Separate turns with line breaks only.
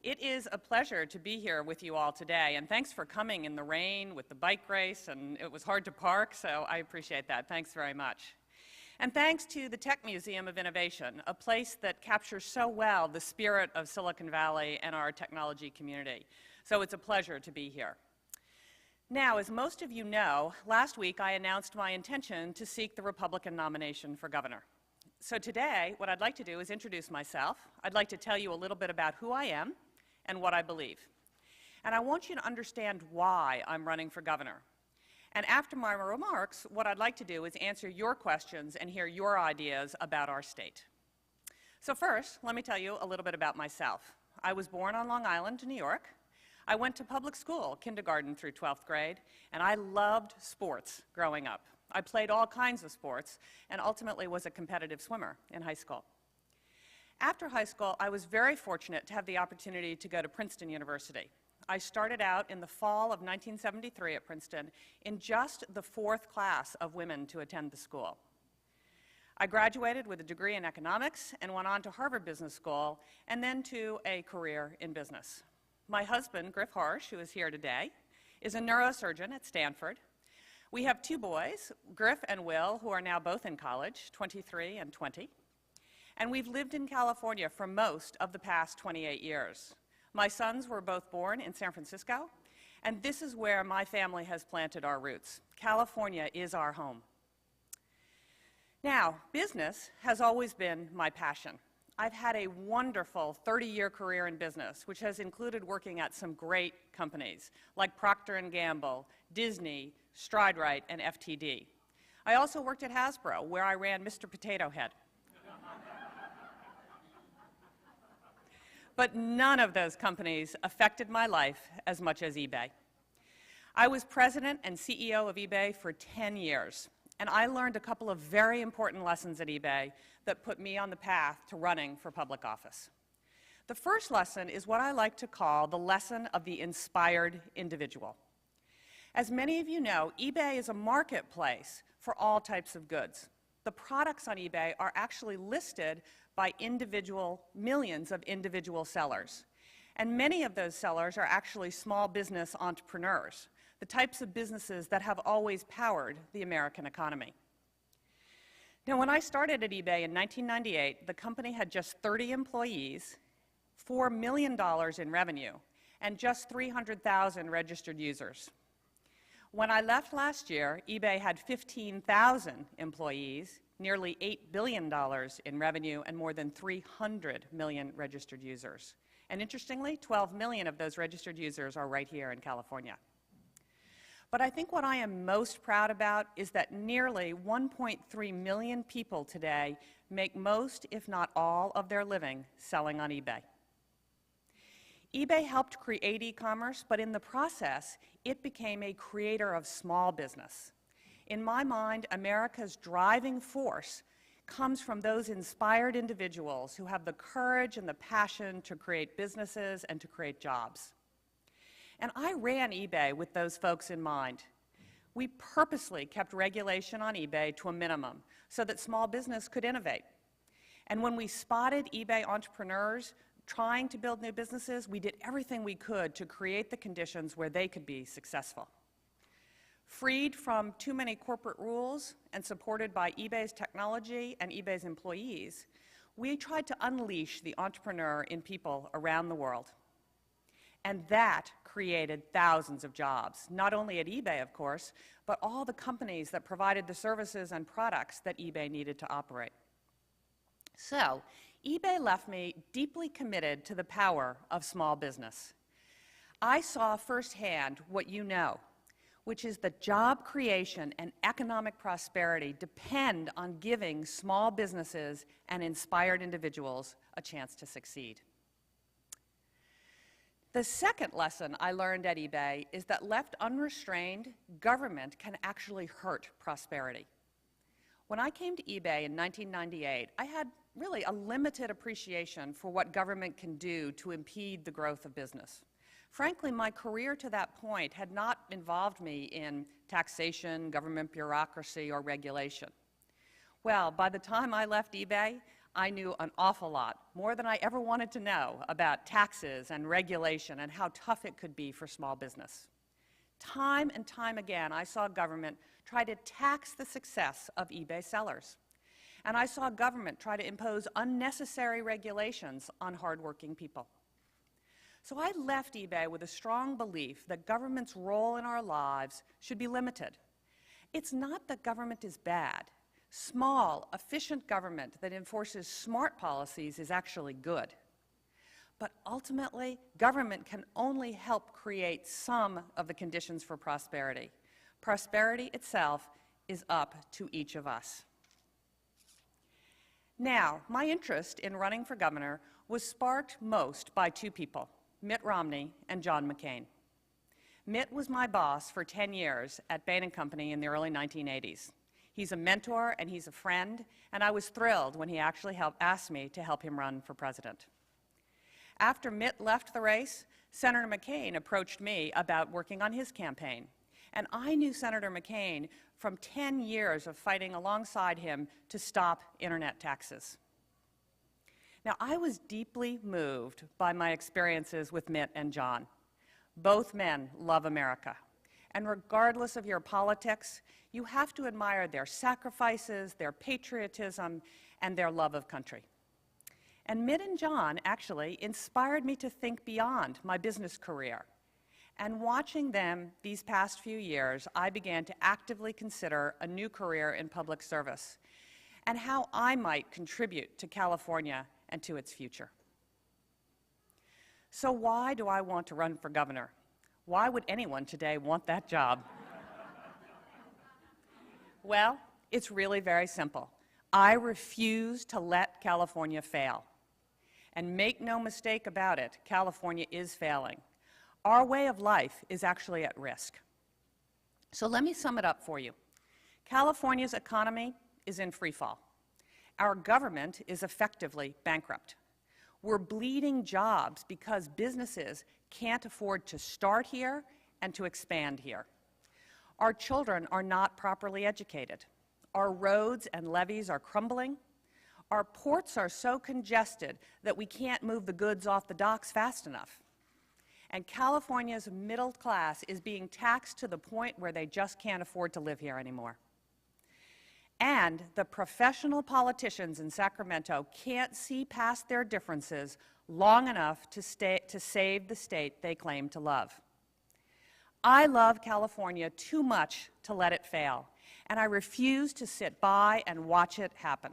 It is a pleasure to be here with you all today, and thanks for coming in the rain with the bike race, and it was hard to park, so I appreciate that. Thanks very much. And thanks to the Tech Museum of Innovation, a place that captures so well the spirit of Silicon Valley and our technology community. So it's a pleasure to be here. Now, as most of you know, last week I announced my intention to seek the Republican nomination for governor. So today, what I'd like to do is introduce myself. I'd like to tell you a little bit about who I am and what I believe. And I want you to understand why I'm running for governor. And after my remarks, what I'd like to do is answer your questions and hear your ideas about our state. So first, let me tell you a little bit about myself. I was born on Long Island, New York. I went to public school, kindergarten through 12th grade, and I loved sports growing up. I played all kinds of sports and ultimately was a competitive swimmer in high school. After high school, I was very fortunate to have the opportunity to go to Princeton University. I started out in the fall of 1973 at Princeton in just the 4th class of women to attend the school. I graduated with a degree in economics and went on to Harvard Business School and then to a career in business. My husband, Griff Harsh, who is here today, is a neurosurgeon at Stanford. We have 2 boys, Griff and Will, who are now both in college, 23 and 20. And we've lived in California for most of the past 28 years. My sons were both born in San Francisco, and this is where my family has planted our roots. California is our home. Now, business has always been my passion. I've had a wonderful 30-year career in business, which has included working at some great companies like Procter & Gamble, Disney, StrideRite, and FTD. I also worked at Hasbro, where I ran Mr. Potato Head. But none of those companies affected my life as much as eBay. I was president and CEO of eBay for 10 years, and I learned a couple of very important lessons at eBay that put me on the path to running for public office. The first lesson is what I like to call the lesson of the inspired individual. As many of you know, eBay is a marketplace for all types of goods. The products on eBay are actually listed by millions of individual sellers. And many of those sellers are actually small business entrepreneurs, the types of businesses that have always powered the American economy. Now, when I started at eBay in 1998, the company had just 30 employees, $4 million in revenue, and just 300,000 registered users. When I left last year, eBay had 15,000 employees, nearly $8 billion in revenue, and more than 300 million registered users. And interestingly, 12 million of those registered users are right here in California. But I think what I am most proud about is that nearly 1.3 million people today make most, if not all, of their living selling on eBay. eBay helped create e-commerce, but in the process, it became a creator of small business. In my mind, America's driving force comes from those inspired individuals who have the courage and the passion to create businesses and to create jobs. And I ran eBay with those folks in mind. We purposely kept regulation on eBay to a minimum so that small business could innovate. And when we spotted eBay entrepreneurs trying to build new businesses, we did everything we could to create the conditions where they could be successful. Freed from too many corporate rules and supported by eBay's technology and eBay's employees, we tried to unleash the entrepreneur in people around the world. And that created thousands of jobs, not only at eBay, of course, but all the companies that provided the services and products that eBay needed to operate. So, eBay left me deeply committed to the power of small business. I saw firsthand what you know, which is that job creation and economic prosperity depend on giving small businesses and inspired individuals a chance to succeed. The second lesson I learned at eBay is that left unrestrained, government can actually hurt prosperity. When I came to eBay in 1998, I had really a limited appreciation for what government can do to impede the growth of business. Frankly, my career to that point had not involved me in taxation, government bureaucracy, or regulation. Well, by the time I left eBay, I knew an awful lot, more than I ever wanted to know, about taxes and regulation and how tough it could be for small business. Time and time again, I saw government try to tax the success of eBay sellers. And I saw government try to impose unnecessary regulations on hardworking people. So I left eBay with a strong belief that government's role in our lives should be limited. It's not that government is bad. Small, efficient government that enforces smart policies is actually good. But ultimately, government can only help create some of the conditions for prosperity. Prosperity itself is up to each of us. Now, my interest in running for governor was sparked most by two people, Mitt Romney and John McCain. Mitt was my boss for 10 years at Bain & Company in the early 1980s. He's a mentor and he's a friend, and I was thrilled when he actually asked me to help him run for president. After Mitt left the race, Senator McCain approached me about working on his campaign. And I knew Senator McCain from 10 years of fighting alongside him to stop internet taxes. Now, I was deeply moved by my experiences with Mitt and John. Both men love America. And regardless of your politics, you have to admire their sacrifices, their patriotism, and their love of country. And Mitt and John actually inspired me to think beyond my business career. And watching them these past few years, I began to actively consider a new career in public service and how I might contribute to California and to its future. So why do I want to run for governor? Why would anyone today want that job? Well, it's really very simple. I refuse to let California fail. And make no mistake about it, California is failing. Our way of life is actually at risk. So let me sum it up for you. California's economy is in free fall. Our government is effectively bankrupt. We're bleeding jobs because businesses can't afford to start here and to expand here. Our children are not properly educated. Our roads and levees are crumbling. Our ports are so congested that we can't move the goods off the docks fast enough. And California's middle class is being taxed to the point where they just can't afford to live here anymore. And the professional politicians in Sacramento can't see past their differences long enough to save the state they claim to love. I love California too much to let it fail, and I refuse to sit by and watch it happen.